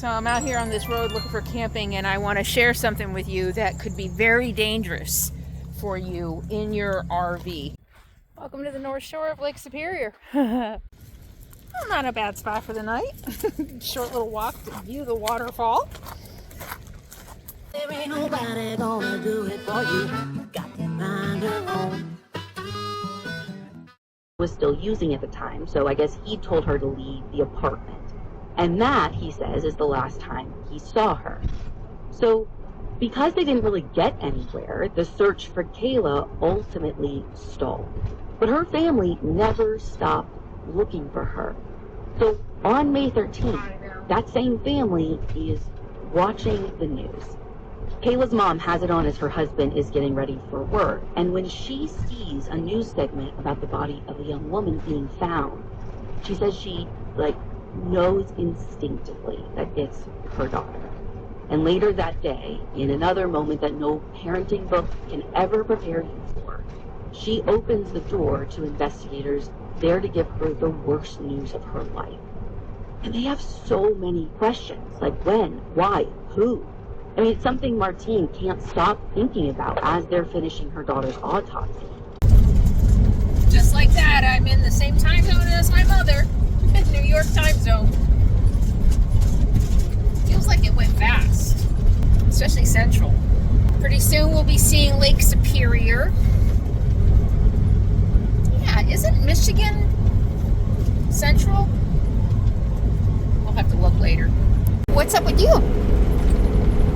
So I'm out here on this road looking for camping, and I want to share something with you that could be very dangerous for you in your RV. Welcome to the North Shore of Lake Superior. Well, not a bad spot for the night. Short little walk to view the waterfall. There ain't nobody gonna do it for you. Got to find your own. Was still using at the time, so I guess he told her to leave the apartment. And that, he says, is the last time he saw her. So, because they didn't really get anywhere, the search for Kayla ultimately stalled. But her family never stopped looking for her. So, on May 13th, that same family is watching the news. Kayla's mom has it on as her husband is getting ready for work, and when she sees a news segment about the body of a young woman being found, she says she, knows instinctively that it's her daughter. And later that day, in another moment that no parenting book can ever prepare you for, she opens the door to investigators there to give her the worst news of her life. And they have so many questions, like when, why, who? I mean, it's something Martine can't stop thinking about as they're finishing her daughter's autopsy. Just like that, I'm in the same time zone as my mother. New York time zone. Feels like it went fast, especially Central. Pretty soon we'll be seeing Lake Superior. Yeah, isn't Michigan Central? We'll have to look later. What's up with you?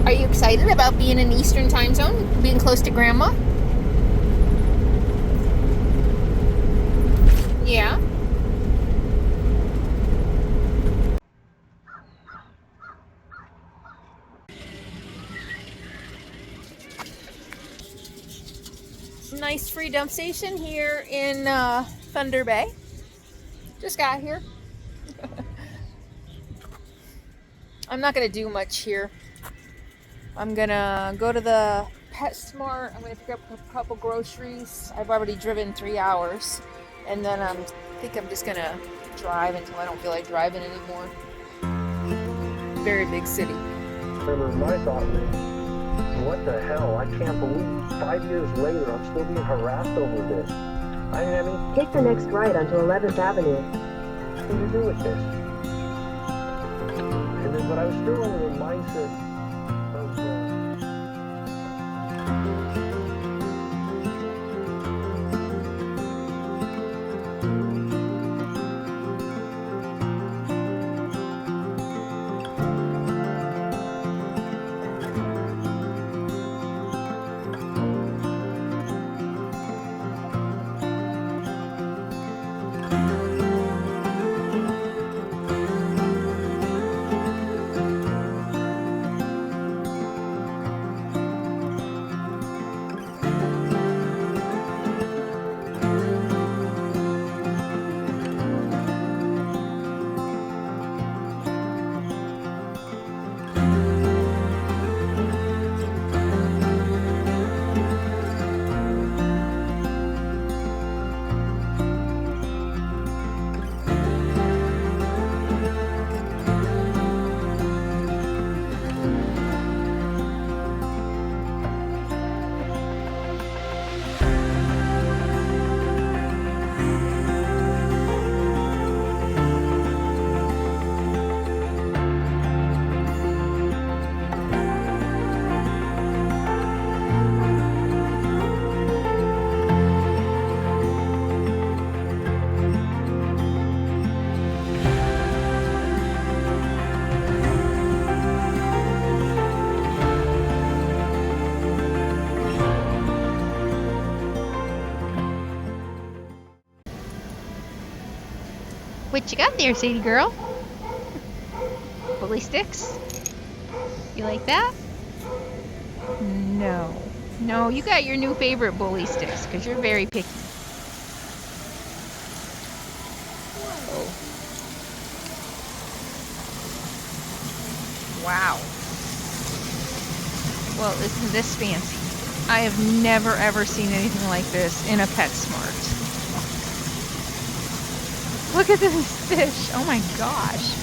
Are you excited about being in Eastern time zone? Being close to Grandma? Yeah. Nice free dump station here in Thunder Bay. Just got here. I'm not gonna do much here. I'm gonna go to the PetSmart. I'm gonna pick up a couple groceries. I've already driven 3 hours, and then I think I'm just gonna drive until I don't feel like driving anymore. Very big city. My thought was, what the hell? I can't believe 5 years later I'm still being harassed over this. I mean, take the next right onto 11th Avenue. What to do with this? And then, but I was still under the mindset of. What you got there, Sadie girl? Bully sticks? You like that? No. No, you got your new favorite bully sticks, because you're very picky. Whoa. Wow. Well, isn't this fancy? I have never ever seen anything like this in a PetSmart. Look at this fish. Oh my gosh.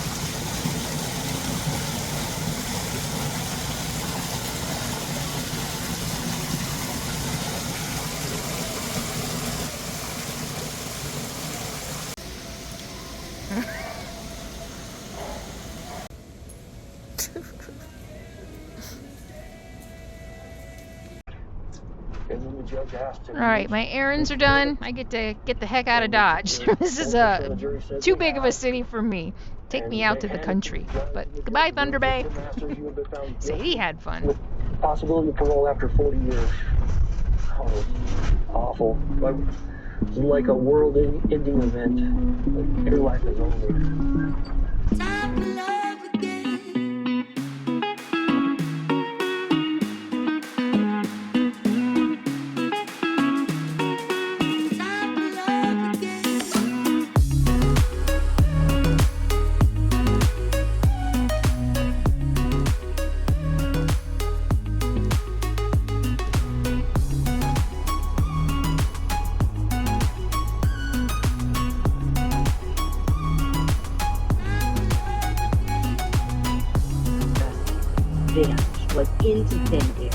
And then the judge asked him. All right, my errands are done. I get to get the heck out of Dodge. This is too big of a city for me. Take me out to the country. But goodbye, Thunder Bay. Sadie had fun. With possibility of parole after 40 years. Oh, awful. It's like a world-ending event. Your life is over. Vanished, like into thin air.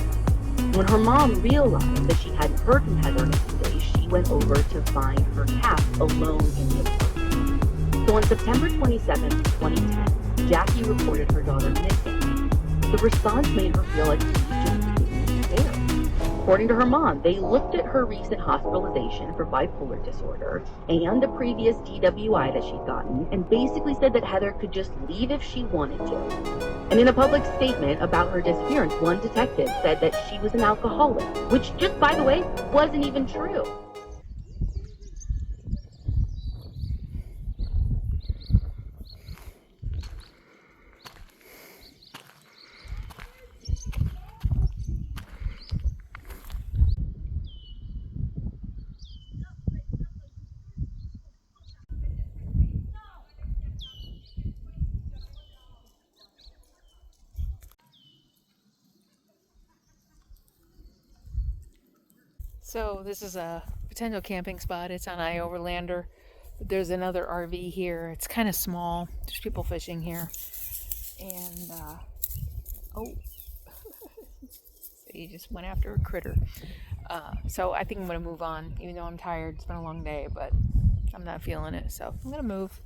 When her mom realized that she hadn't heard from Heather in a few days, she went over to find her cat alone in the apartment. So on September 27, 2010, Jackie reported her daughter missing. The response made her feel like she just didn't care. According to her mom, they looked at her recent hospitalization for bipolar disorder and a previous DWI that she'd gotten and basically said that Heather could just leave if she wanted to. And in a public statement about her disappearance, one detective said that she was an alcoholic, which just, by the way, wasn't even true. So this is a potential camping spot. It's on Overlander. There's another RV here. It's kind of small. There's people fishing here. And, oh, so you just went after a critter. So I think I'm going to move on, even though I'm tired. It's been a long day, but I'm not feeling it. So I'm going to move.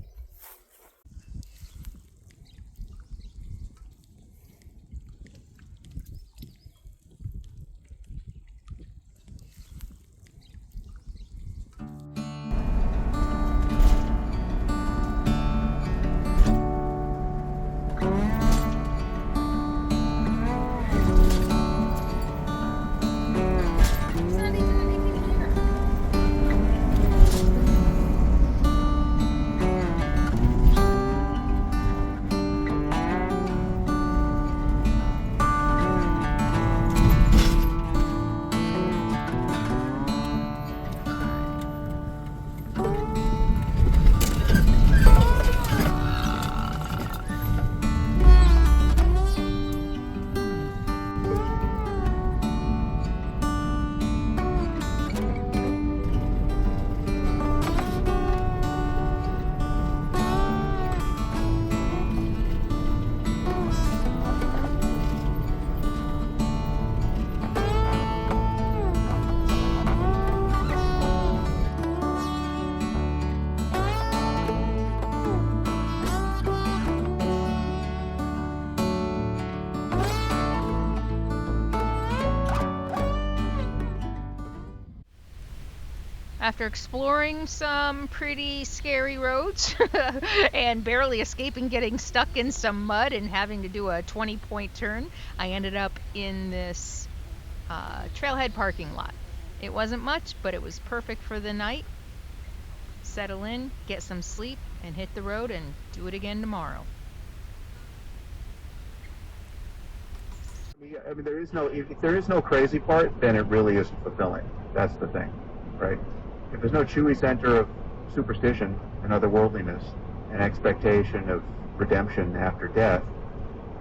After exploring some pretty scary roads and barely escaping getting stuck in some mud and having to do a 20-point turn, I ended up in this trailhead parking lot. It wasn't much, but it was perfect for the night. Settle in, get some sleep, and hit the road and do it again tomorrow. I mean, if there is no crazy part, then it really isn't fulfilling. That's the thing, right? If there's no chewy center of superstition and otherworldliness and expectation of redemption after death,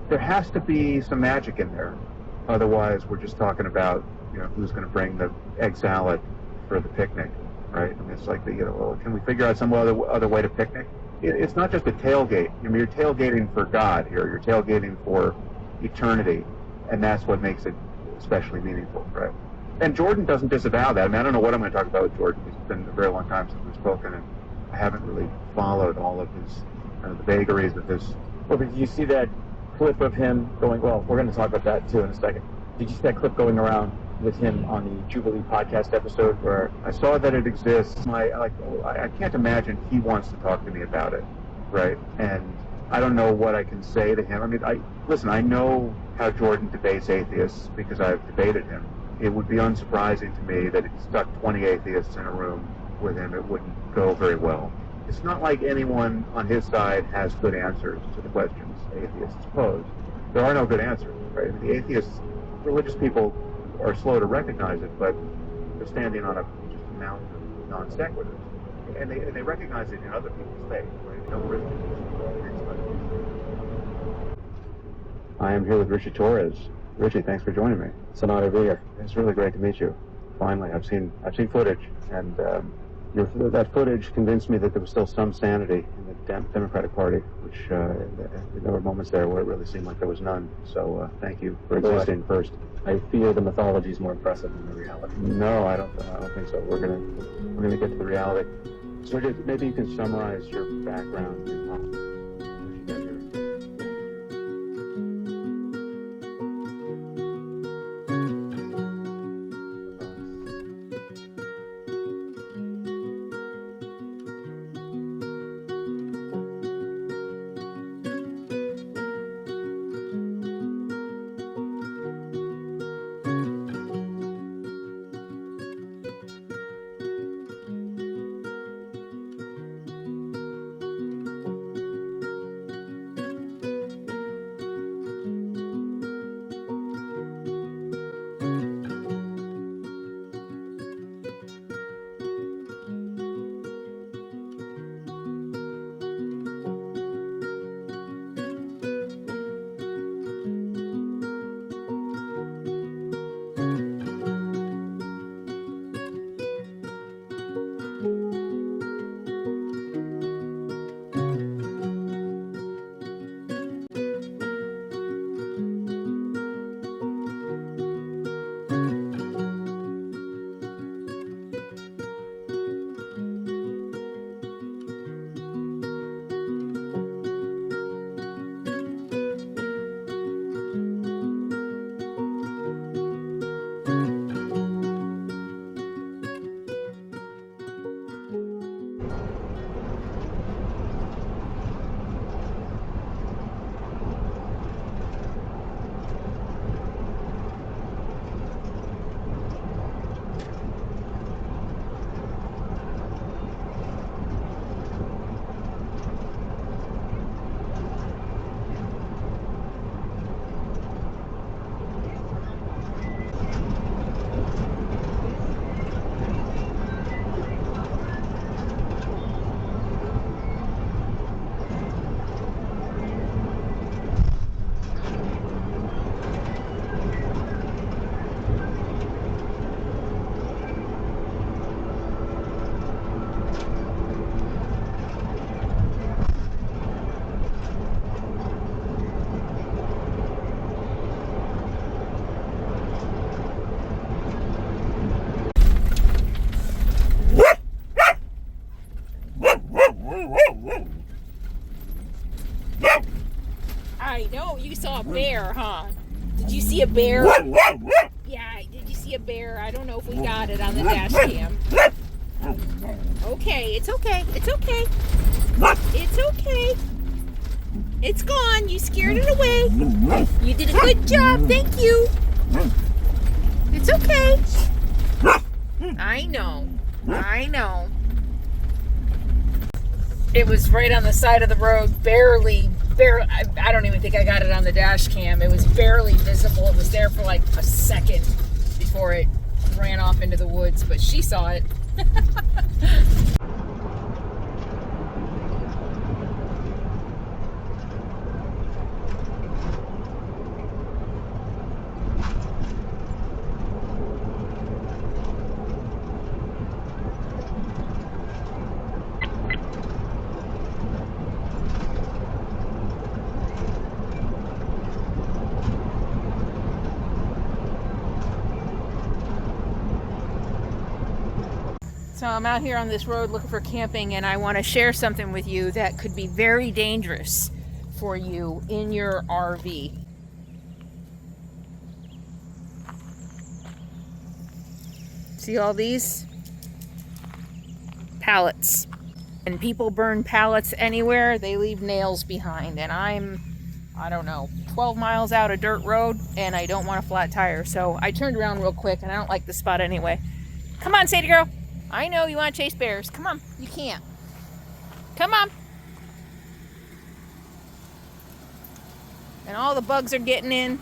there has to be some magic in there. Otherwise, we're just talking about, who's going to bring the egg salad for the picnic, right? I mean, it's like, well, can we figure out some other way to picnic? It's not just a tailgate. I mean, you're tailgating for God here. You're tailgating for eternity, and that's what makes it especially meaningful, right? And Jordan doesn't disavow that. I mean, I don't know what I'm going to talk about with Jordan. It's been a very long time since we've spoken, and I haven't really followed all of his the vagaries of this. Well, did you see that clip of him going, well, we're going to talk about that too in a second. Did you see that clip going around with him on the Jubilee podcast episode where I saw that it exists. I can't imagine he wants to talk to me about it, right? And I don't know what I can say to him. I mean, I know how Jordan debates atheists because I've debated him. It would be unsurprising to me that if he stuck 20 atheists in a room with him, it wouldn't go very well. It's not like anyone on his side has good answers to the questions atheists pose. There are no good answers, right? The atheists, religious people are slow to recognize it, but they're standing on just a mountain of non sequiturs. And they recognize it in other people's faith, right? They don't really. I am here with Richie Torres. Richie, thanks for joining me. It's an honor to be here. It's really great to meet you. Finally, I've seen footage, and that footage convinced me that there was still some sanity in the Democratic Party, which there were moments there where it really seemed like there was none. So thank you for existing first. I fear the mythology is more impressive than the reality. No, I don't think so. We're gonna get to the reality. So maybe you can summarize your background. I know, you saw a bear, huh? Did you see a bear? Yeah, did you see a bear? I don't know if we got it on the dash cam. Okay, it's okay. It's okay. It's okay. It's gone. You scared it away. You did a good job. Thank you. It's okay. I know. I know. It was right on the side of the road, barely, I don't even think I got it on the dash cam. It was barely visible. It was there for like a second before it ran off into the woods, but she saw it. So I'm out here on this road looking for camping, and I want to share something with you that could be very dangerous for you in your RV. See all these? Pallets. And people burn pallets anywhere, they leave nails behind. And I don't know, 12 miles out a dirt road, and I don't want a flat tire. So I turned around real quick, and I don't like the spot anyway. Come on, Sadie girl. I know you want to chase bears. Come on. You can't. Come on. And all the bugs are getting in.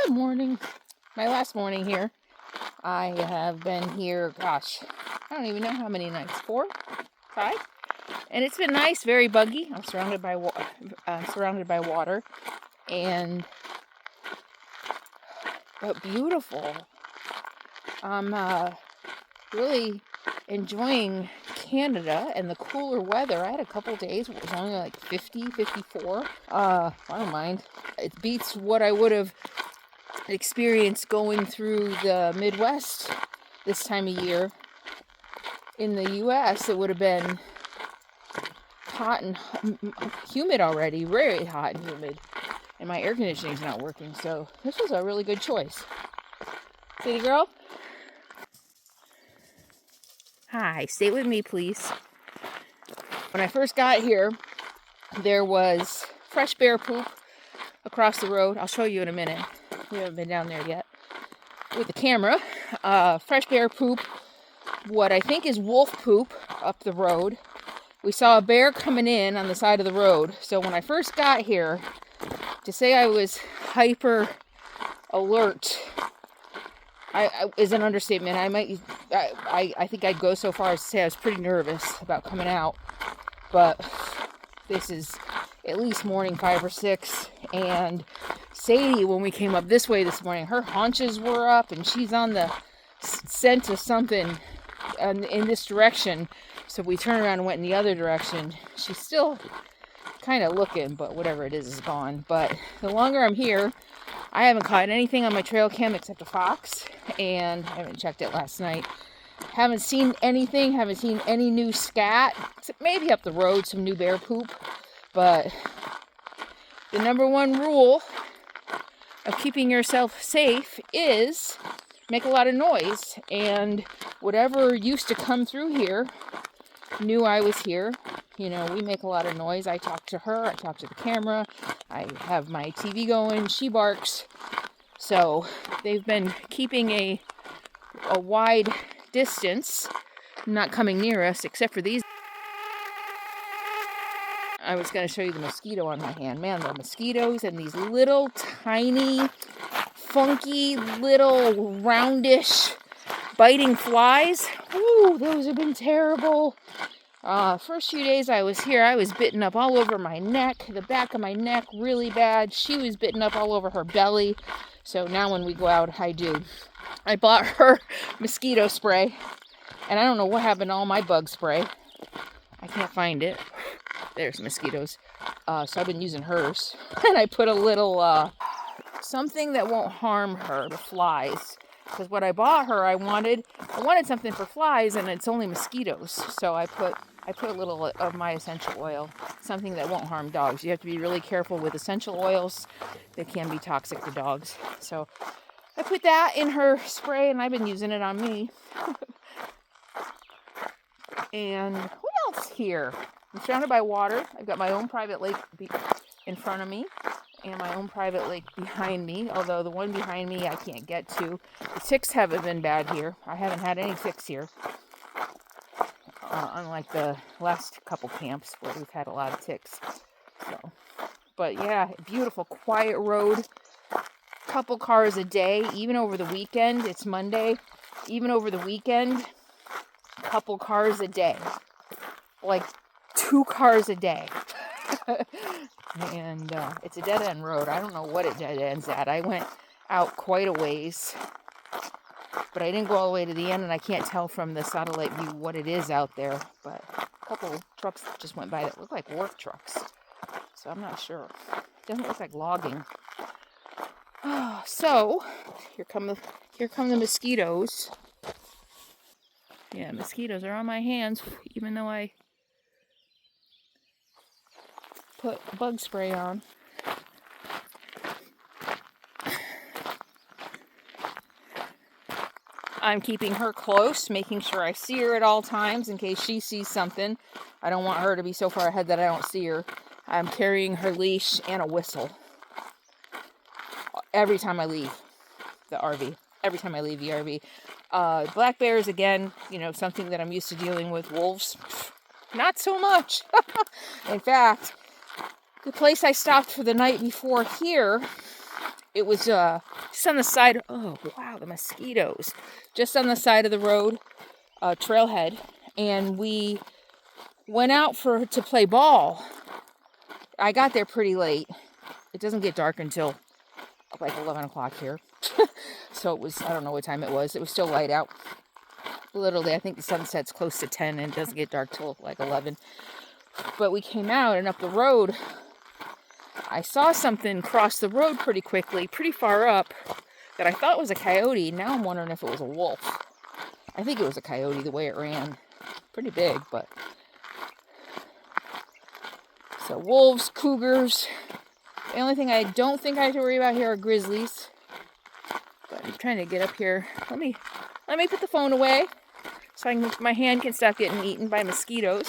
Good morning. My last morning here. I have been here, gosh, I don't even know how many nights. 4? 5? And it's been nice, very buggy. I'm surrounded by water, and but beautiful. I'm really enjoying Canada and the cooler weather. I had a couple days where it was only like 50, 54. I don't mind. It beats what I would have experienced going through the Midwest this time of year. In the US, it would have been hot and humid already, very hot and humid, and my air conditioning's not working, so this was a really good choice. City girl? Hi, stay with me, please. When I first got here, there was fresh bear poop across the road. I'll show you in a minute. We haven't been down there yet with the camera. Fresh bear poop, what I think is wolf poop up the road. We saw a bear coming in on the side of the road. So when I first got here, to say I was hyper alert is an understatement. I think I'd go so far as to say I was pretty nervous about coming out. But this is at least morning 5 or 6, and Sadie, when we came up this way this morning, her haunches were up, and she's on the scent of something in this direction. So we turned around and went in the other direction. She's still kind of looking, but whatever it is gone. But the longer I'm here, I haven't caught anything on my trail cam except a fox, and I haven't checked it last night. Haven't seen anything, haven't seen any new scat, except maybe up the road, some new bear poop. But the number one rule of keeping yourself safe is make a lot of noise. And whatever used to come through here knew I was here. You know, we make a lot of noise. I talk to her, I talk to the camera, I have my TV going, she barks. So they've been keeping a wide distance, not coming near us, except for these. I was going to show you the mosquito on my hand. Man, the mosquitoes and these little tiny, funky, little roundish biting flies. Ooh, those have been terrible. First few days I was here, I was bitten up all over my neck, the back of my neck really bad. She was bitten up all over her belly. So now when we go out, I do. I bought her mosquito spray, and I don't know what happened to all my bug spray. I can't find it. There's mosquitoes. So I've been using hers. And I put a little, something that won't harm her, the flies. Because what I bought her, I wanted something for flies, and it's only mosquitoes. So I I put a little of my essential oil, something that won't harm dogs. You have to be really careful with essential oils. They can be toxic to dogs. So I put that in her spray, and I've been using it on me. And what else here? I'm surrounded by water. I've got my own private lake in front of me and my own private lake behind me, although the one behind me I can't get to. The ticks haven't been bad here. I haven't had any ticks here. Unlike the last couple camps where we've had a lot of ticks. So, but yeah, beautiful, quiet road. Couple cars a day, even over the weekend. It's Monday. Even over the weekend, couple cars a day. Like 2 cars a day. And it's a dead-end road. I don't know what it dead ends at. I went out quite a ways, but I didn't go all the way to the end, and I can't tell from the satellite view what it is out there. But a couple trucks just went by that look like work trucks, so I'm not sure. It doesn't look like logging. So here come the mosquitoes. Yeah, mosquitoes are on my hands, even though I put bug spray on. I'm keeping her close, making sure I see her at all times in case she sees something. I don't want her to be so far ahead that I don't see her. I'm carrying her leash and a whistle every time I leave the RV. Every time I leave the RV. Black bears, again, you know, something that I'm used to dealing with. Wolves, not so much. In fact, the place I stopped for the night before here, it was just on the side. Oh, wow, the mosquitoes. Just on the side of the road, trailhead. And we went out to play ball. I got there pretty late. It doesn't get dark until like 11 o'clock here. So it was, I don't know what time it was. It was still light out. Literally, I think the sun sets close to 10 and it doesn't get dark till like 11. But we came out and up the road, I saw something cross the road pretty quickly, pretty far up, that I thought was a coyote. Now I'm wondering if it was a wolf. I think it was a coyote the way it ran. Pretty big, but... So wolves, cougars. The only thing I don't think I have to worry about here are grizzlies. But I'm trying to get up here. Let me put the phone away so my hand can stop getting eaten by mosquitoes.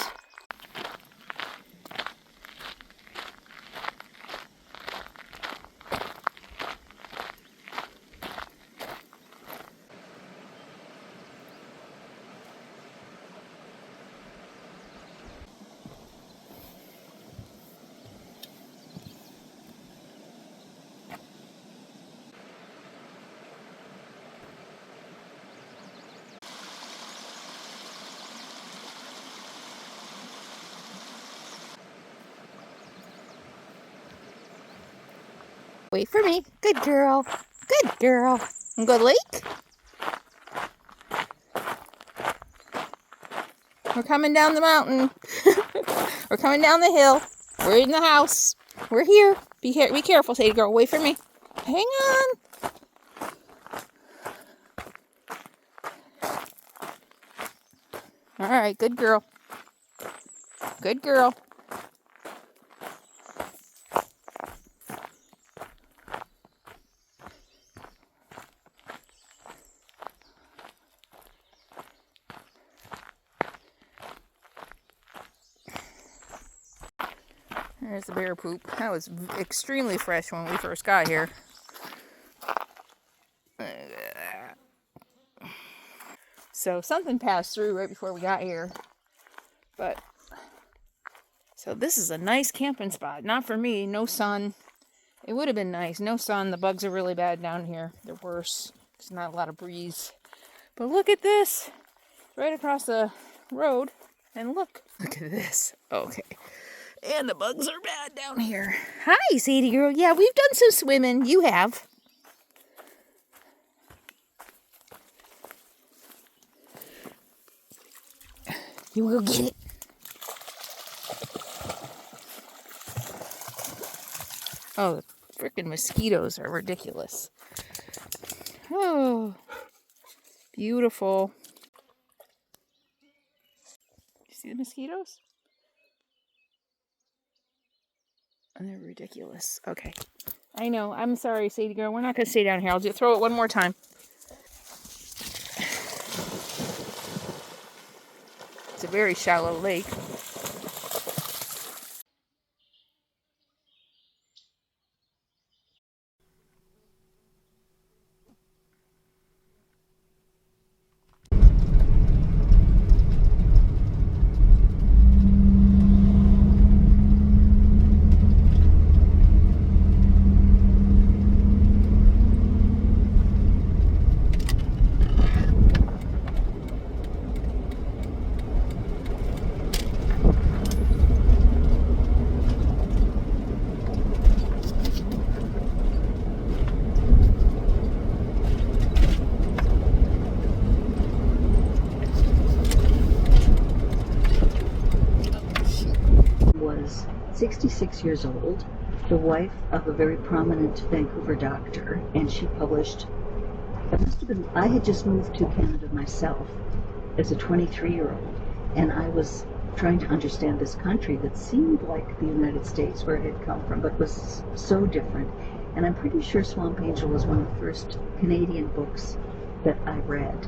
Wait for me. Good girl. Good girl. And go to the lake. We're coming down the mountain. We're coming down the hill. We're in the house. We're here. Be careful, Sadie girl. Wait for me. Hang on. All right. Good girl. Good girl. There's the bear poop. That was extremely fresh when we first got here. So something passed through right before we got here. But, so this is a nice camping spot. Not for me, no sun. It would have been nice. No sun. The bugs are really bad down here. They're worse. There's not a lot of breeze. But look at this. Right across the road. And look. Look at this. Okay. And the bugs are bad down here. Hi, Sadie girl. Yeah, we've done some swimming. You have. You will get it. Oh, the freaking mosquitoes are ridiculous. Oh, beautiful. You see the mosquitoes? They're ridiculous. Okay. I know. I'm sorry, Sadie girl. We're not going to stay down here. I'll just throw it one more time. It's a very shallow lake. Was 66 years old, the wife of a very prominent Vancouver doctor, and she published, it must have been, I had just moved to Canada myself as a 23-year-old, and I was trying to understand this country that seemed like the United States where it had come from, but was so different. And I'm pretty sure Swamp Angel was one of the first Canadian books that I read,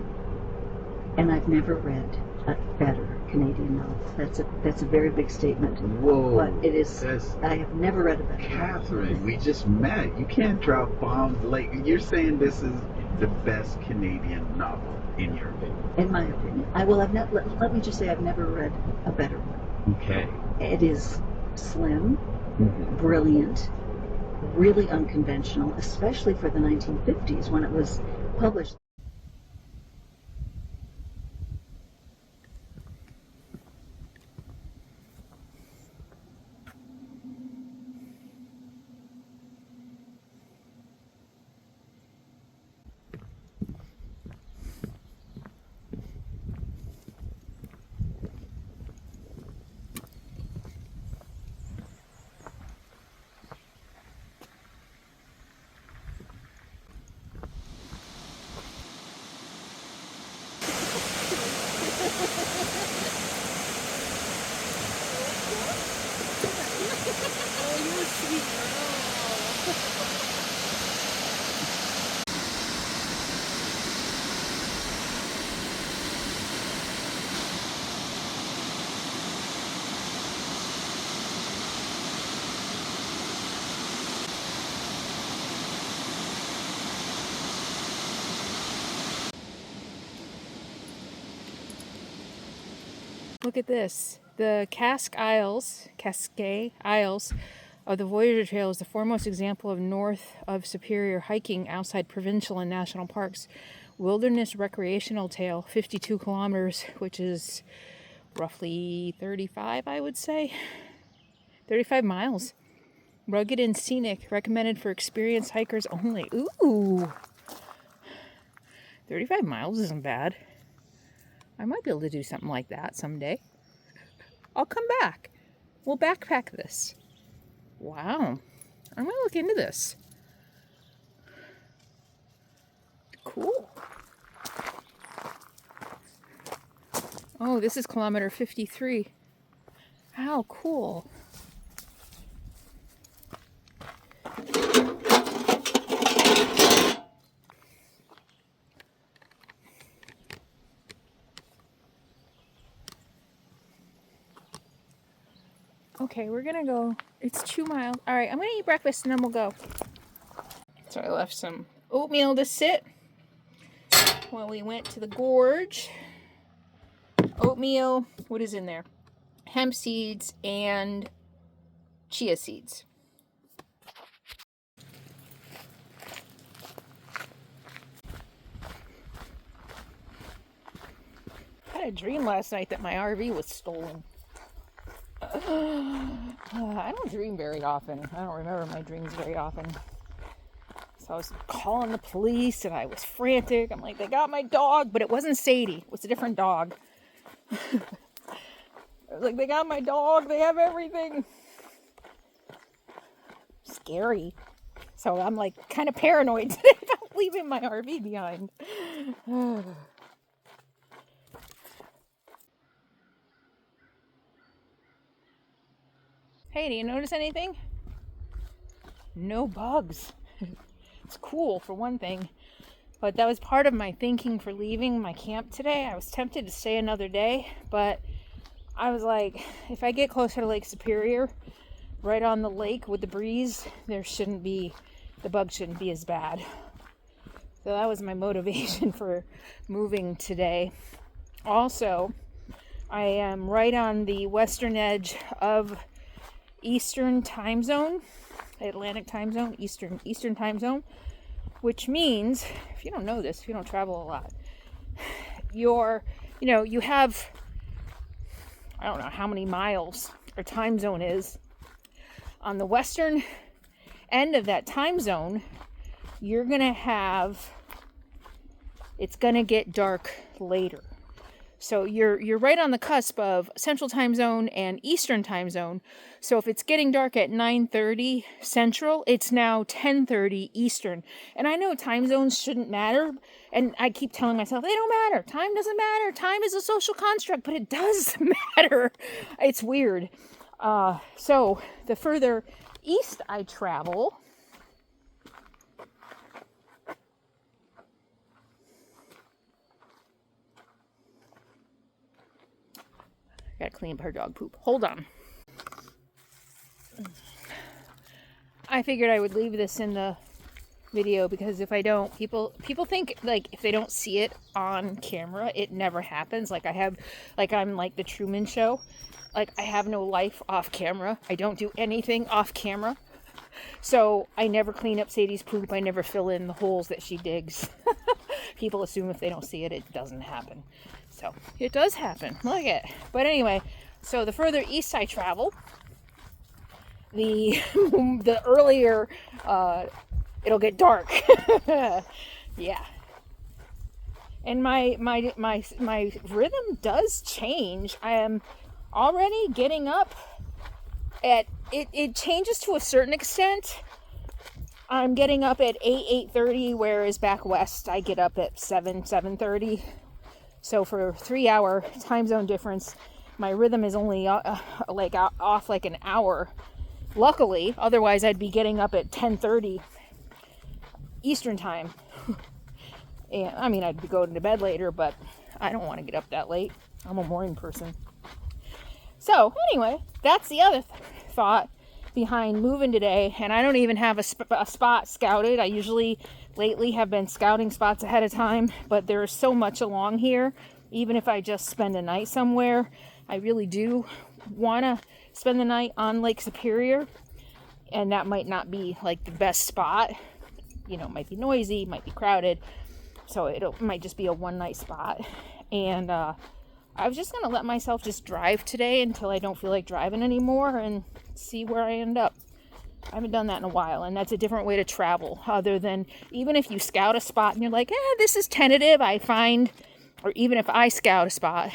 and I've never read a better Canadian novel. That's a very big statement. Whoa. But it is, I have never read a better. Catherine, we just met. You can't drop bombs. Like, you're saying this is the best Canadian novel, in your opinion? In my opinion. Let me just say I've never read a better one. Okay. It is slim, brilliant, really unconventional, especially for the 1950s when it was published. Look at this. The Cascade Isles of the Voyager Trail is the foremost example of north of Superior hiking outside provincial and national parks. Wilderness recreational trail, 52 kilometers, which is roughly 35, I would say. 35 miles. Rugged and scenic, recommended for experienced hikers only. Ooh! 35 miles isn't bad. I might be able to do something like that someday. I'll come back. We'll backpack this. Wow. I'm going to look into this. Cool. Oh, this is kilometer 53. How cool. Okay, we're gonna go. It's 2 miles. All right, I'm gonna eat breakfast and then we'll go. So I left some oatmeal to sit while we went to the gorge. Oatmeal, what is in there? Hemp seeds and chia seeds. I had a dream last night that my RV was stolen. I don't dream very often. I don't remember my dreams very often. So I was calling the police and I was frantic. I'm like, they got my dog, but it wasn't Sadie. It was a different dog. I was like, they got my dog. They have everything. Scary. So I'm like kind of paranoid today about leaving my RV behind. Hey, do you notice anything? No bugs. It's cool for one thing, but that was part of my thinking for leaving my camp today. I was tempted to stay another day, but I was like, if I get closer to Lake Superior, right on the lake with the breeze, the bugs shouldn't be as bad. So that was my motivation for moving today. Also, I am right on the western edge of Eastern time zone, Atlantic time zone, Eastern time zone, which means, if you don't know this, if you don't travel a lot, you have, I don't know how many miles our time zone is. On the western end of that time zone, you're gonna have, it's gonna get dark later. So you're right on the cusp of Central Time Zone and Eastern Time Zone. So if it's getting dark at 9:30 Central, it's now 10:30 Eastern. And I know time zones shouldn't matter, and I keep telling myself they don't matter. Time doesn't matter. Time is a social construct, but it does matter. It's weird. So the further east I travel, gotta clean up her dog poop. Hold on. I figured I would leave this in the video because if I don't, people think like if they don't see it on camera, it never happens. I'm like the Truman Show. Like I have no life off camera. I don't do anything off camera. So I never clean up Sadie's poop. I never fill in the holes that she digs. People assume if they don't see it, it doesn't happen. So it does happen. Look at it. But anyway, so the further east I travel, the earlier it'll get dark. Yeah. And my rhythm does change. I am already getting up at it changes to a certain extent. I'm getting up at 8:30, whereas back west I get up at 7:30. So for a 3-hour time zone difference, my rhythm is only off like an hour. Luckily, otherwise I'd be getting up at 10:30 Eastern time. And I mean, I'd be going to bed later, but I don't want to get up that late. I'm a morning person. So anyway, that's the other thought behind moving today. And I don't even have a spot scouted. I usually lately have been scouting spots ahead of time, but there's so much along here. Even if I just spend a night somewhere, I really do want to spend the night on Lake Superior. And that might not be like the best spot. You know, it might be noisy, might be crowded. So it might just be a one-night spot. And I was just going to let myself just drive today until I don't feel like driving anymore and see where I end up. I haven't done that in a while, and that's a different way to travel, other than even if you scout a spot and you're like, this is tentative, I find, or even if I scout a spot,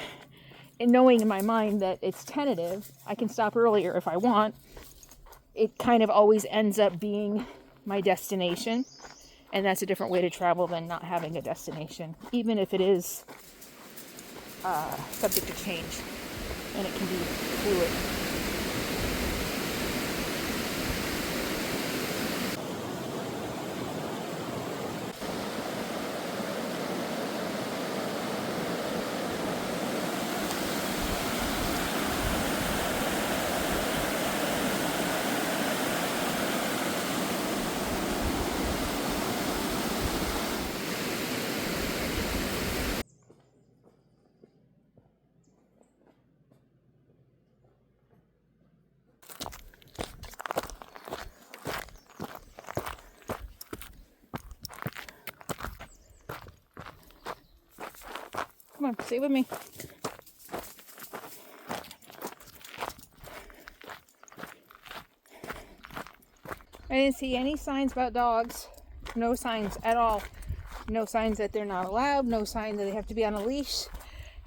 and knowing in my mind that it's tentative, I can stop earlier if I want, it kind of always ends up being my destination, and that's a different way to travel than not having a destination, even if it is subject to change, and it can be fluid. Come on, stay with me. I didn't see any signs about dogs. No signs at all. No signs that they're not allowed. No sign that they have to be on a leash.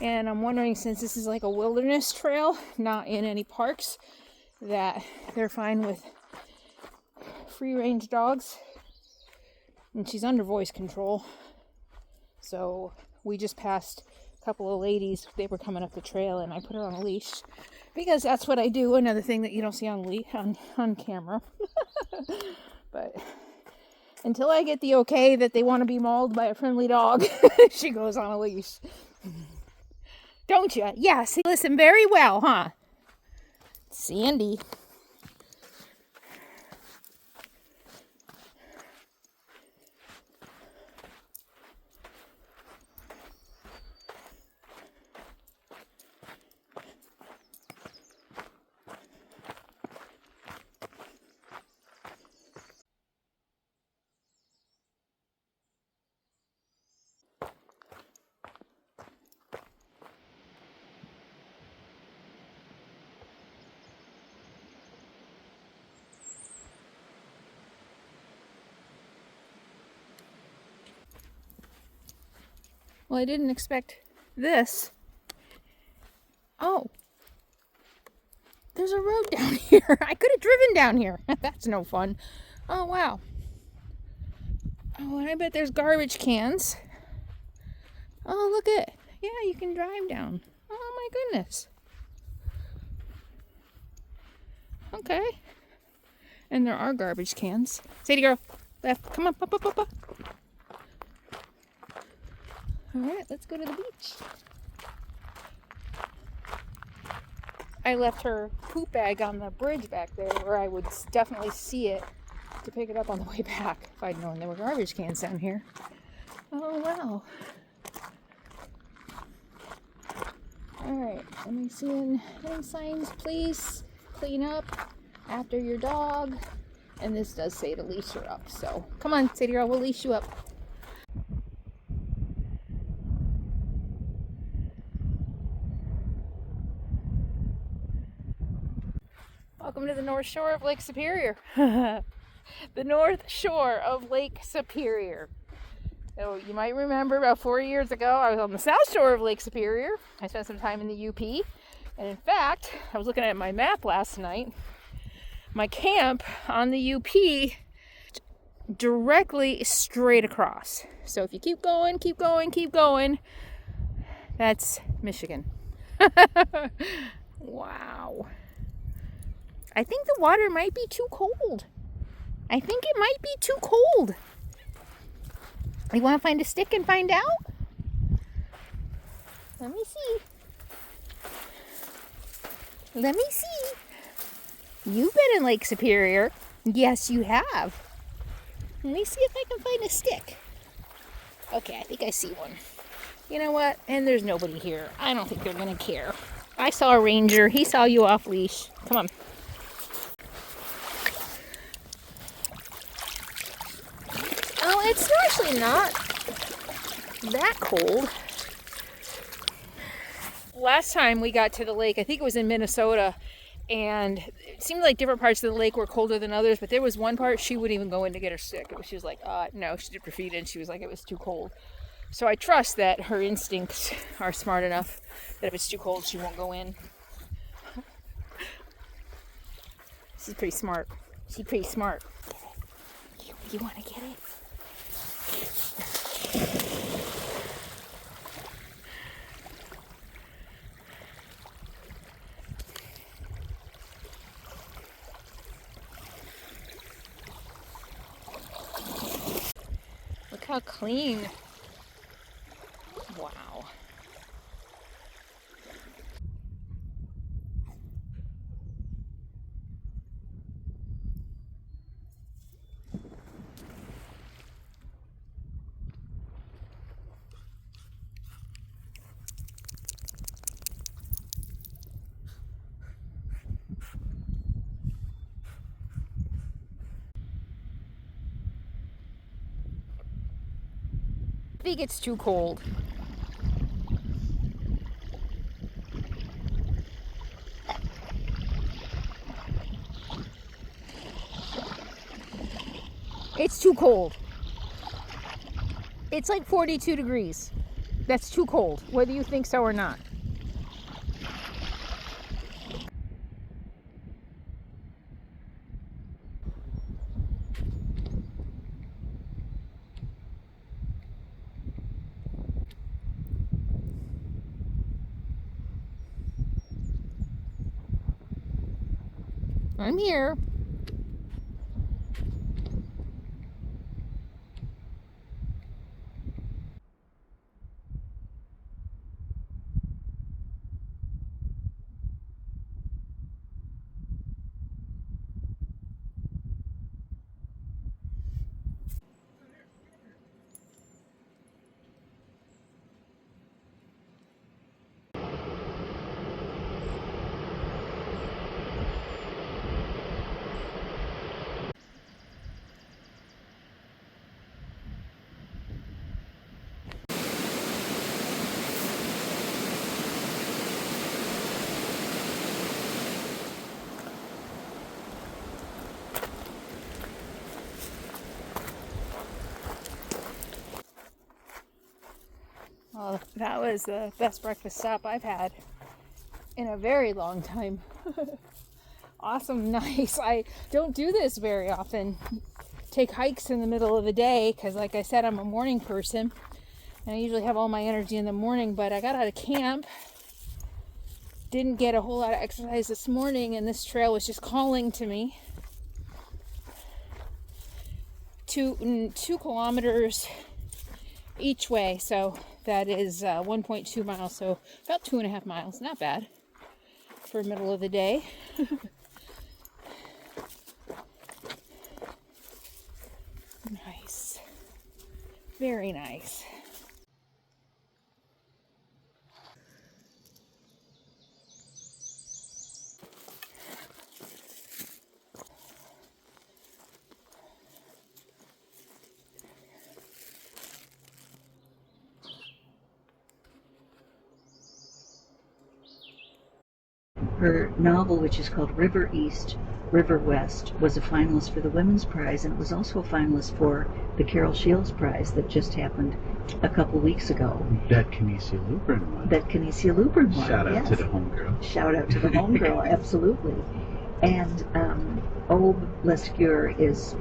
And I'm wondering, since this is like a wilderness trail, not in any parks, that they're fine with free-range dogs. And she's under voice control. So we just passed a couple of ladies, they were coming up the trail, and I put her on a leash because that's what I do. Another thing that you don't see on camera. But until I get the okay that they want to be mauled by a friendly dog, she goes on a leash. Don't you? Yeah, see, listen very well, huh? Sandy. Well, I didn't expect this. Oh. There's a road down here. I could have driven down here. That's no fun. Oh, wow. Oh, and I bet there's garbage cans. Oh, look at. Yeah, you can drive down. Oh, my goodness. Okay. And there are garbage cans. Sadie girl, left. Come on, up. All right, let's go to the beach. I left her poop bag on the bridge back there where I would definitely see it to pick it up on the way back if I'd known there were garbage cans down here. Oh, wow. All right, let me see any signs, please. Clean up after your dog. And this does say to leash her up, so come on, Sadie girl, we'll leash you up. Welcome to the North Shore of Lake Superior. The North Shore of Lake Superior. So you might remember about 4 years ago, I was on the South Shore of Lake Superior. I spent some time in the UP. And in fact, I was looking at my map last night. My camp on the UP directly straight across. So if you keep going, that's Michigan. Wow. I think the water might be too cold. I think it might be too cold. You want to find a stick and find out? Let me see. You've been in Lake Superior. Yes, you have. Let me see if I can find a stick. Okay, I think I see one. You know what? And there's nobody here. I don't think they're going to care. I saw a ranger. He saw you off leash. Come on. Oh, it's actually not that cold. Last time we got to the lake, I think it was in Minnesota, and it seemed like different parts of the lake were colder than others, but there was one part she wouldn't even go in to get her stick. She was like, no, she dipped her feet in. She was like, it was too cold. So I trust that her instincts are smart enough that if it's too cold, she won't go in. She's pretty smart. She's pretty smart. You want to get it? Look how clean. Wow. I think it's too cold. It's too cold. It's like 42 degrees. That's too cold, whether you think so or not. I'm here. Well, that was the best breakfast stop I've had in a very long time. Awesome, nice. I don't do this very often. Take hikes in the middle of the day because, like I said, I'm a morning person. And I usually have all my energy in the morning, but I got out of camp. Didn't get a whole lot of exercise this morning, and this trail was just calling to me. 2 kilometers each way, so that is 1.2 miles, so about 2.5 miles. Not bad for middle of the day. Nice. Very nice. Her novel, which is called River East, River West, was a finalist for the Women's Prize, and it was also a finalist for the Carol Shields Prize that just happened a couple weeks ago. That Kinesia Lubrin one. That Kinesia Lubrin one. Shout out yes. to the homegirl. Shout out to the homegirl, absolutely. And Aube Lescure is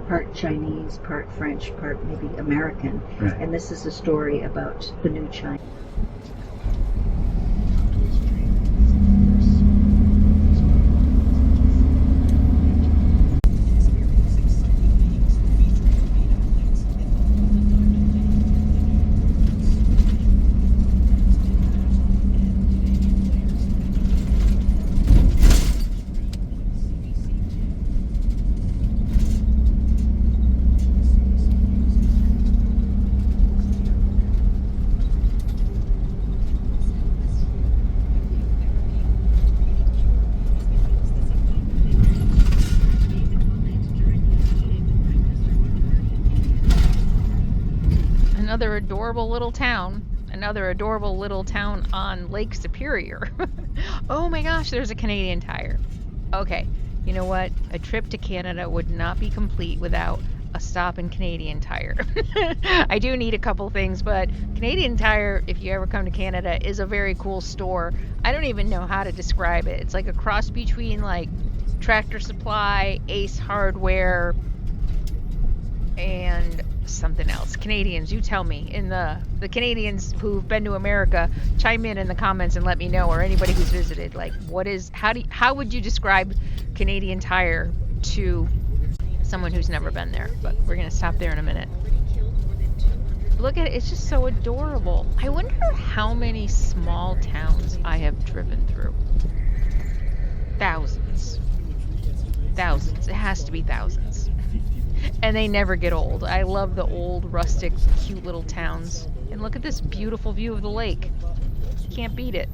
part Chinese, part French, part maybe American. Right. And this is a story about the new China. Another adorable little town on Lake Superior. Oh my gosh, there's a Canadian Tire. Okay, you know what? A trip to Canada would not be complete without a stop in Canadian Tire. I do need a couple things, but Canadian Tire, if you ever come to Canada, is a very cool store. I don't even know how to describe it. It's like a cross between like Tractor Supply, Ace Hardware, and something else. Canadians, you tell me. In the Canadians who've been to America, chime in the comments and let me know, or anybody who's visited. Like, how would you describe Canadian Tire to someone who's never been there? But we're gonna stop there in a minute. Look at it, it's just so adorable. I wonder how many small towns I have driven through. Thousands. It has to be thousands. And they never get old. I love the old, rustic, cute little towns. And look at this beautiful view of the lake. Can't beat it.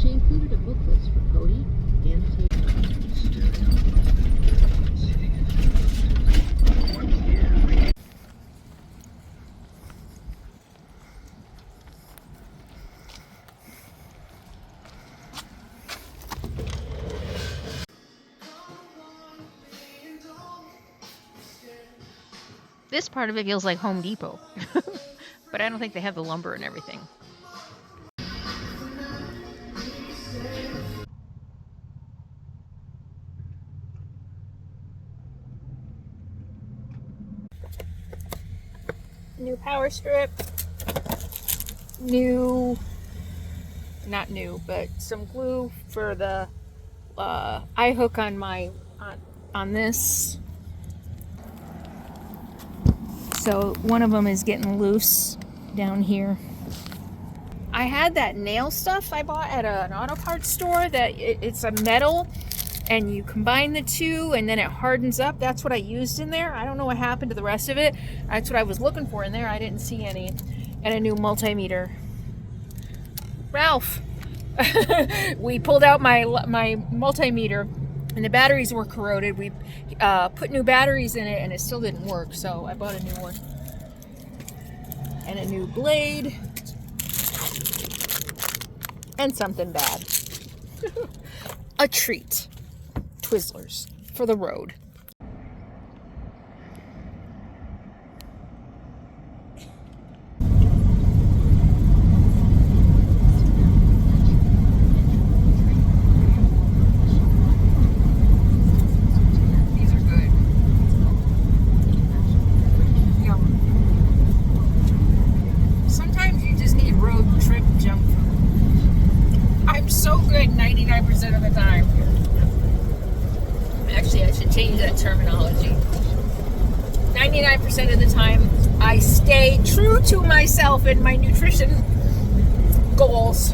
She included a book list for Cody and Tate. This part of it feels like Home Depot. But I don't think they have the lumber and everything. New power strip. New, not new, but some glue for the eye hook on my on this. So one of them is getting loose down here. I had that nail stuff I bought at an auto parts store that it's a metal and you combine the two and then it hardens up. That's what I used in there. I don't know what happened to the rest of it. That's what I was looking for in there. I didn't see any. And a new multimeter. Ralph, we pulled out my multimeter and the batteries were corroded. We put new batteries in it and it still didn't work. So I bought a new one. And a new blade. And something bad. A treat. Twizzlers for the road. These are good. Yum. Sometimes you just need road trip junk food. I'm so good 99% of the time. Actually, I should change that terminology. 99% of the time, I stay true to myself and my nutrition goals.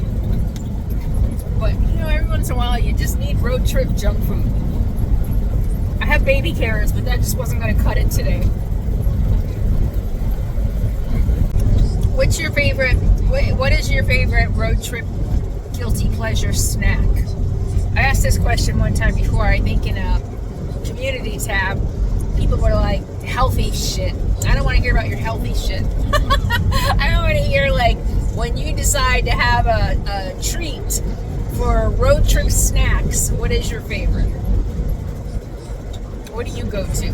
But, you know, every once in a while, you just need road trip junk food. I have baby carrots, but that just wasn't going to cut it today. What's your favorite, what is your favorite road trip guilty pleasure snack? I asked this question one time before, I think in a community tab. People were like, healthy shit. I don't want to hear about your healthy shit. I don't want to hear, like, when you decide to have a treat for road trip snacks, what is your favorite? What do you go to?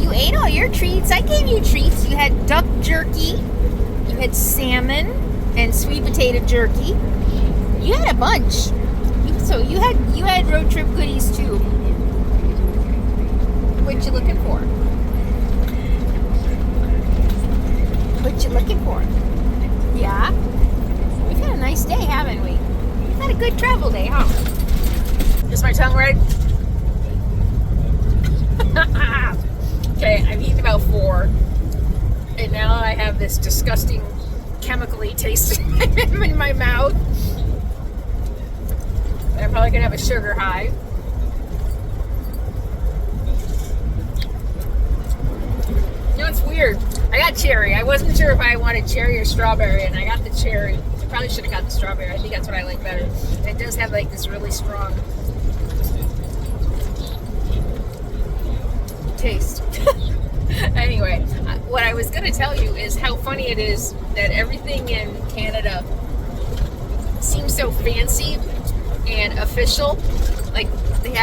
You ate all your treats. I gave you treats. You had duck jerky, you had salmon, and sweet potato jerky. You had a bunch. So you had road trip goodies too. What you looking for? What you looking for? Yeah? We've had a nice day, haven't we? We've had a good travel day, huh? Is my tongue red? Okay, I've eaten about 4. And now I have this disgusting chemically taste in my mouth. I'm probably gonna have a sugar high. You know, it's weird. I got cherry. I wasn't sure if I wanted cherry or strawberry, and I got the cherry. I probably should have got the strawberry. I think that's what I like better. And it does have like this really strong taste. Anyway, what I was gonna tell you is how funny it is that everything in Canada seems so fancy and official. Like they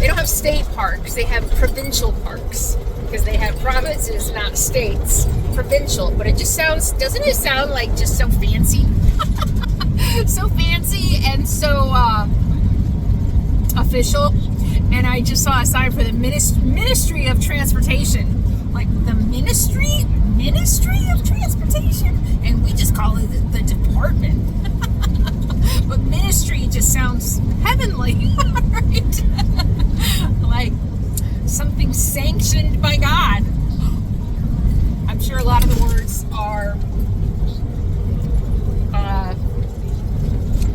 don't have state parks, they have provincial parks because they have provinces, not states. Provincial, but it just sounds, doesn't it sound like just so fancy? So fancy and so official. And I just saw a sign for the Ministry of Transportation. Like the Ministry of Transportation, and we just call it the department. But ministry just sounds heavenly, right? Like something sanctioned by God. I'm sure a lot of the words are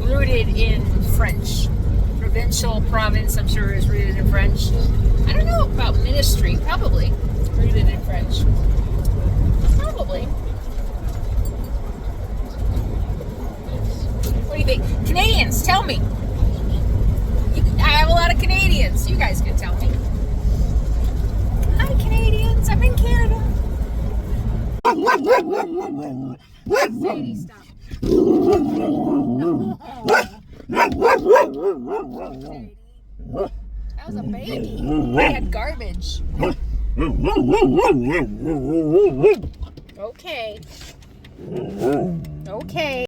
rooted in French. Provincial, province, I'm sure is rooted in French. I don't know about ministry, probably rooted in French. Probably. What do you think? Canadians, tell me. I have a lot of Canadians. You guys can tell me. Hi, Canadians. I'm in Canada. Sadie, stop. That was a baby. He had garbage. Okay. Okay.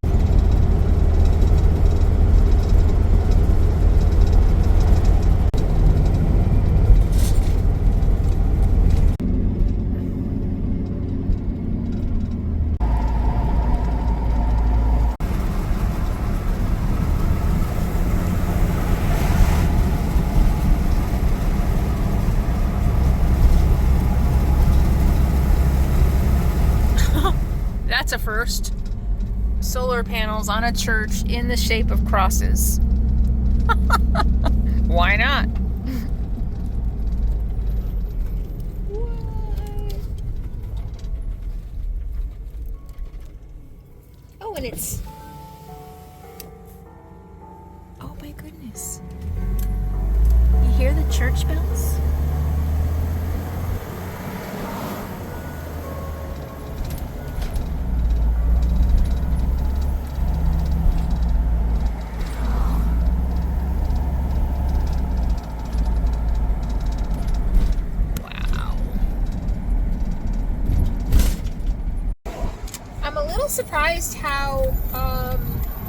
That's a first. Solar panels on a church in the shape of crosses. Why not? Oh, and it's... Oh my goodness. You hear the church bells? Surprised how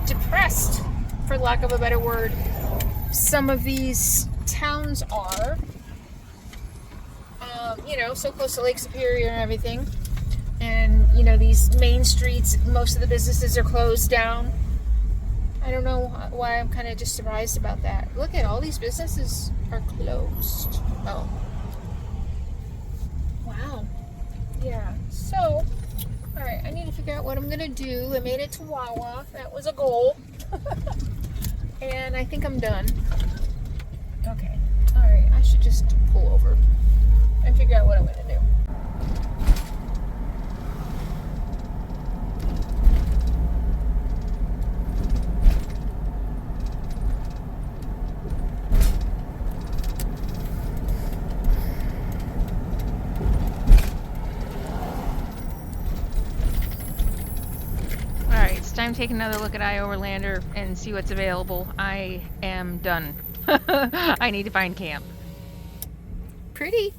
depressed, for lack of a better word, some of these towns are. You know, so close to Lake Superior and everything. And, you know, these main streets, most of the businesses are closed down. I don't know why I'm kind of just surprised about that. Look at all these businesses are closed. Oh. Wow. Yeah. So... Alright, I need to figure out what I'm gonna do. I made it to Wawa. That was a goal. And I think I'm done. Okay. Alright, I should just pull over and figure out what I'm gonna do. Time to take another look at iOverlander and see what's available. I am done. I need to find camp. Pretty.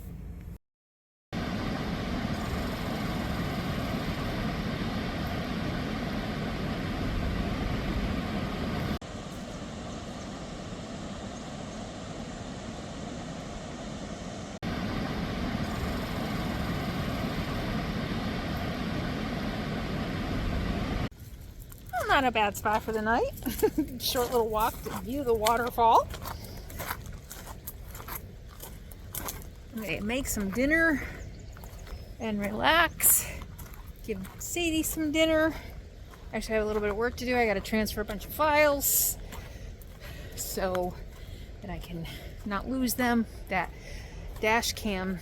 Not a bad spot for the night. Short little walk to view the waterfall. Okay, make some dinner and relax. Give Sadie some dinner. Actually, I have a little bit of work to do. I got to transfer a bunch of files so that I can not lose them. That dash cam,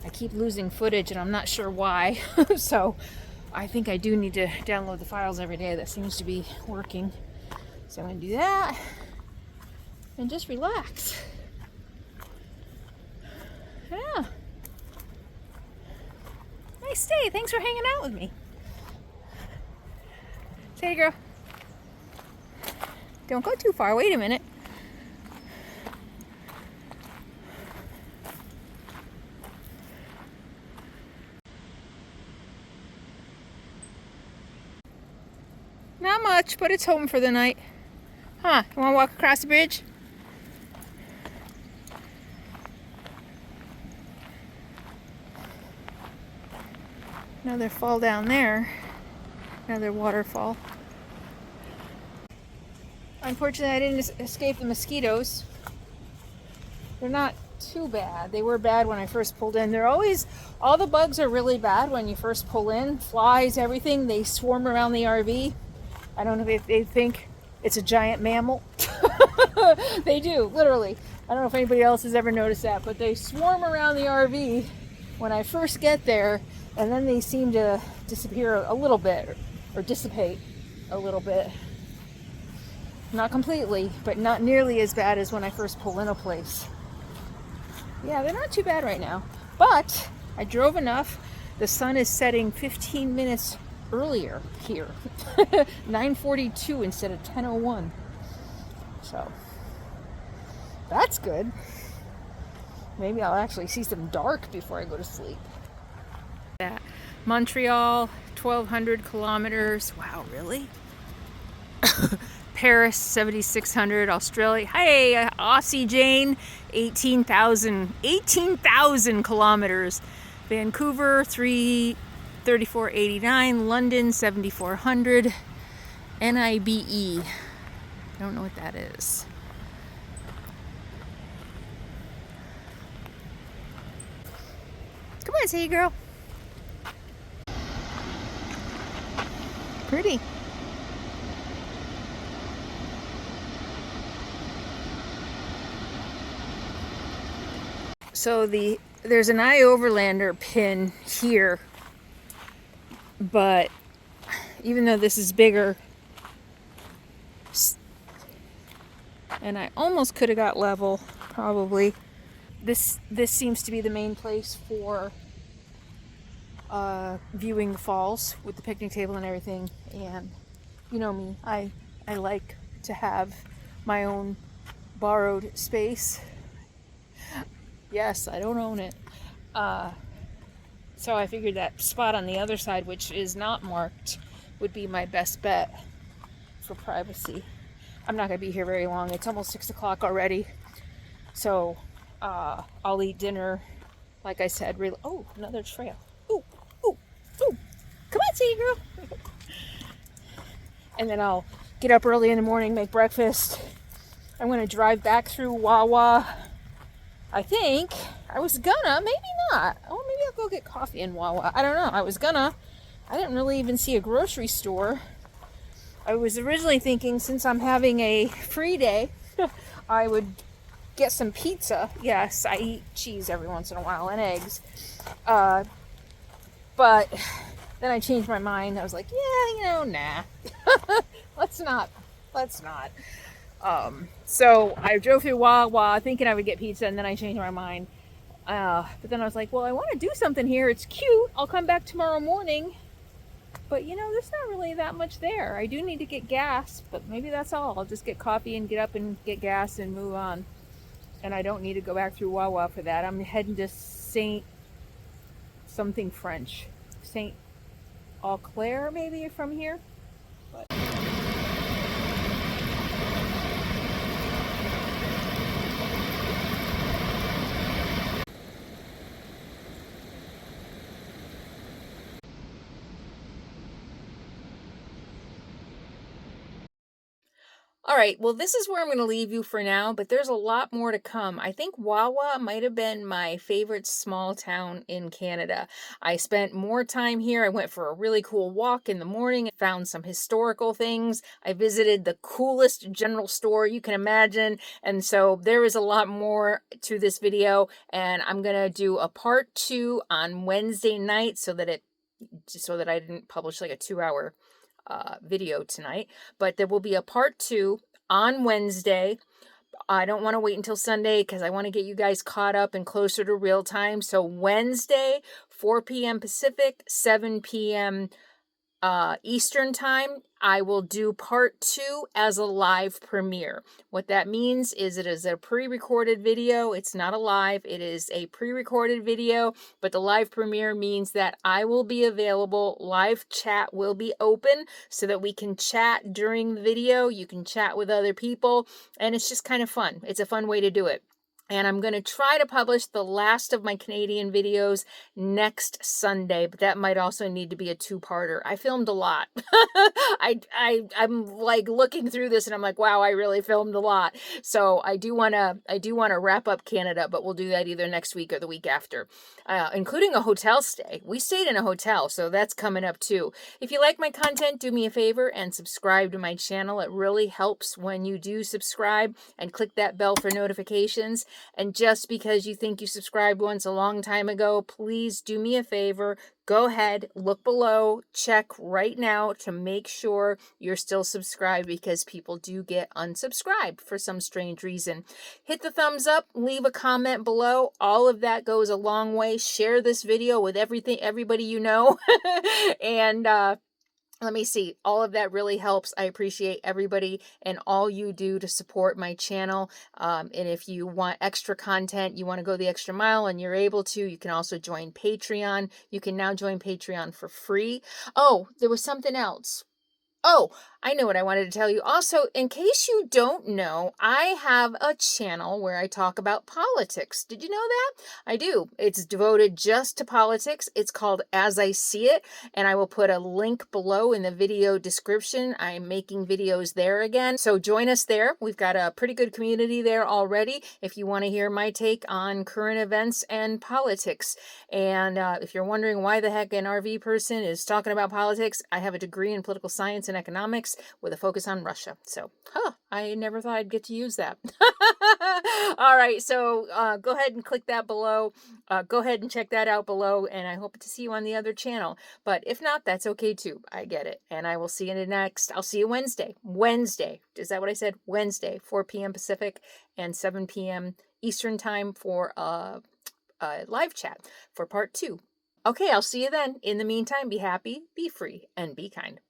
I keep losing footage and I'm not sure why. So I think I do need to download the files every day. That seems to be working. So I'm going to do that and just relax. Yeah. Nice day. Thanks for hanging out with me. Say, girl. Don't go too far. Wait a minute. Not much, but it's home for the night. Huh, you want to walk across the bridge? Another fall down there. Another waterfall. Unfortunately, I didn't escape the mosquitoes. They're not too bad. They were bad when I first pulled in. They're always, all the bugs are really bad when you first pull in. Flies, everything, they swarm around the RV. I don't know if they think it's a giant mammal. They do, literally. I don't know if anybody else has ever noticed that, but they swarm around the RV when I first get there, and then they seem to disappear a little bit, or dissipate a little bit. Not completely, but not nearly as bad as when I first pull in a place. Yeah, they're not too bad right now. But I drove enough. The sun is setting 15 minutes earlier here. 9:42 instead of 10:01. So that's good. Maybe I'll actually see some dark before I go to sleep. Yeah. Montreal, 1,200 kilometers. Wow, really? Paris, 7,600. Australia, hey, Aussie Jane, 18,000 kilometers. Vancouver, 3489. London, 7,400. NIBE. I don't know what that is. Come on, say girl. Pretty. So there's an iOverlander pin here, but even though this is bigger, and I almost could have got level, probably. This seems to be the main place for viewing the falls with the picnic table and everything. And you know me, I like to have my own borrowed space. Yes, I don't own it. So I figured that spot on the other side, which is not marked, would be my best bet for privacy. I'm not going to be here very long. It's almost 6 o'clock already. So I'll eat dinner, like I said. Oh, another trail. Ooh, ooh, ooh. Come on, see girl. And then I'll get up early in the morning, make breakfast. I'm going to drive back through Wawa. I think I was gonna, maybe not. Oh, maybe I'll go get coffee in Wawa. I don't know. I didn't really even see a grocery store. I was originally thinking, since I'm having a free day, I would get some pizza. Yes, I eat cheese every once in a while and eggs. But then I changed my mind. I was like, yeah, nah. Let's not. So I drove through Wawa thinking I would get pizza, and then I changed my mind. But then I was like, well, I want to do something here. It's cute. I'll come back tomorrow morning. But there's not really that much there. I do need to get gas, but maybe that's all. I'll just get coffee and get up and get gas and move on. And I don't need to go back through Wawa for that. I'm heading to Saint something French. Saint Eau Claire, maybe, from here. But all right, well, this is where I'm going to leave you for now, but there's a lot more to come. I think Wawa might have been my favorite small town in Canada. I spent more time here. I went for a really cool walk in the morning, found some historical things. I visited the coolest general store you can imagine, and so there is a lot more to this video, and I'm going to do a part 2 on Wednesday night so that I didn't publish like a 2-hour video tonight, but there will be a part 2 on Wednesday. I don't want to wait until Sunday because I want to get you guys caught up and closer to real time. So Wednesday, 4 p.m. Pacific, 7 p.m. Eastern time, I will do part 2 as a live premiere. What that means is it is a pre-recorded video. It's not a live, it is a pre-recorded video, but the live premiere means that I will be available. Live chat will be open so that we can chat during the video. You can chat with other people, and it's just kind of fun. It's a fun way to do it. And I'm going to try to publish the last of my Canadian videos next Sunday, but that might also need to be a 2-parter. I filmed a lot. I'm like looking through this and I'm like, wow, I really filmed a lot. So I do want to wrap up Canada, but we'll do that either next week or the week after, including a hotel stay. We stayed in a hotel, so that's coming up too. If you like my content, do me a favor and subscribe to my channel. It really helps when you do subscribe, and click that bell for notifications. And just because you think you subscribed once a long time ago, please do me a favor. Go ahead, look below, check right now to make sure you're still subscribed, because people do get unsubscribed for some strange reason. Hit the thumbs up, leave a comment below. All of that goes a long way. Share this video with everybody you know. And Let me see. All of that really helps. I appreciate everybody and all you do to support my channel. And if you want extra content, you want to go the extra mile and you're able to, you can also join Patreon. You can now join Patreon for free. Oh, there was something else. Oh, I know what I wanted to tell you. Also, in case you don't know, I have a channel where I talk about politics. Did you know that? I do. It's devoted just to politics. It's called As I See It, and I will put a link below in the video description. I'm making videos there again, so join us there. We've got a pretty good community there already if you want to hear my take on current events and politics. And if you're wondering why the heck an RV person is talking about politics, I have a degree in political science and economics with a focus on Russia. So, I never thought I'd get to use that. All right, so go ahead and click that below. Go ahead and check that out below, and I hope to see you on the other channel. But if not, that's okay too. I get it. And I will see you in the next. I'll see you Wednesday. Wednesday. Is that what I said? Wednesday, 4 p.m. Pacific and 7 p.m. Eastern time for live chat for part 2. Okay, I'll see you then. In the meantime, be happy, be free, and be kind.